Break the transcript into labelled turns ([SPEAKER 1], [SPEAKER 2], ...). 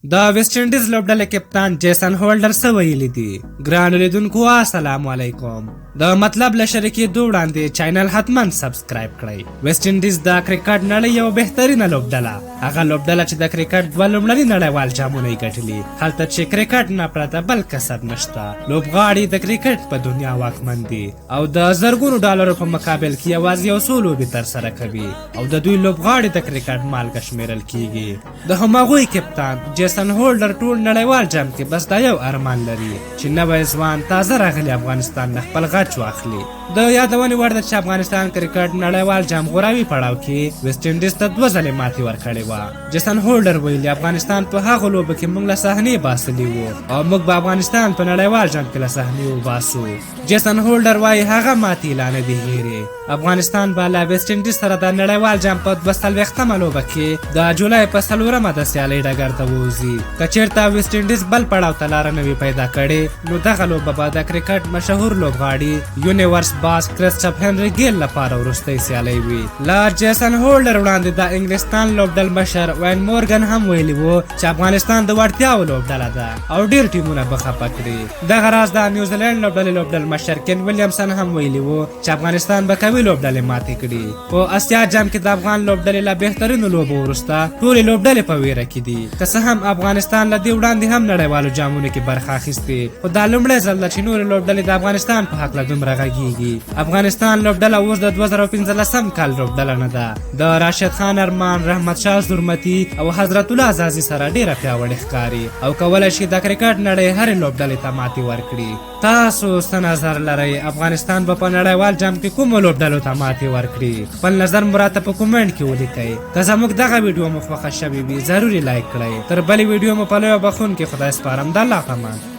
[SPEAKER 1] د ویسټ انډیز لوبډلې کپتان جیسن هولډر څه ویلي دي؟ ګرانو لیدونکو السلام علیکم. د مطلب له شریکېدو وړاندې چینل حتما سبسکرایب کړئ. ویسټ انډیز د کرکټ نړۍ یو بهترینه لوبډله، هغه لوبډله چې د کرکټ دوه لومړني نړیوال جامونه یې ګټلي، هلته چې کرکټ نه پرته بل کسب نشته. لوبغاړي د کرکټ په دنیا واکمن دي او د زرګونو ډالرو په مقابل کې یوازې یو څو لوبې ترسره کوي او د دوی لوبغاړي د کرکټ مالګه شمیرل کیږي. د هماغوی کپتان جیسن هولډر ټول نړیوال جام کې بس دا یو ارمان لري چې نوی ځوان تازه راغلی افغانستان نه خپل غچ واخلي. د یادونې وړ ده چې افغانستان کرکټ نړیوال جام غوراوي پړاو کې ویسټ انډیز ته 2 ځلې ماتې ورکړې وه. جیسن هولډر ویلي افغانستان په هغو لوبو کې موږ له صحنې باسلي وو او موږ به افغانستان په نړیوال جام کې له صحنې وباسو. جیسن هولډر وایي هغه ماتې لا نه دي هیرې. افغانستان به له ویسټ انډیز سره د نړیوال جام په 42مه لوبه کې د جولای په 4مه د سیالۍ ډګر ته ووځي. که چېرته ویسټ انډیز بل پړاو ته لاره نه وي پیدا کړې نو دغه لوبه به د کرکټ مشهور لوبغاړي یونیورس باس کرسټف هنري ګیل لپاره وروستۍ سیالۍ وي. له جیسن هولډر وړاندې د انګلستان لوبډل مشر وین مورګن هم ویلي وو چې افغانستان د وړتیاو لوبډله ده او ډېر ټیمونه به خفه کړي. دغه راز د نیوزیلینډ لوبډلې لوبډل مشر کین ویلیامسن هم ویلي وو چې افغانستان به قوي لوبډلې ماتې کړي. په اسیا جام کې د افغان لوبډلې له بهترینو لوبو وروسته ټولې لوبډلې په ویره کې دي. که څه هم افغانستان له دې وړاندې هم نړیوالو جامونو کې برخه اخیستې، خو دا لومړی ځل ده چې نورې لوبډلې د افغانستان په هکله دومره غږیږي. افغانستان لوبډله اوس د 2015 کال لوبډله نه ده. د راشد خان ارمان، رحمت شاه زرمتي او حضرت الله عزازي سره ډیره پیاوړې ښکاري او کولی شي د کرکټ نړۍ هرې لوبډلې ته ماتې ورکړي. تاسو څه نظر لرئ؟ افغانستان به په نړیوال جام کې کومو لوبډلو ته ماتې ورکړي؟ خپل نظر مو راته په کومنټ کې ولیکئ. که زموږ دغه ویډیو مو خوښه شوې وي ضروري لایک کړئ. تر بلې ویډیو مو په لویه بخښونکي خدای سپارم. د الله په امان.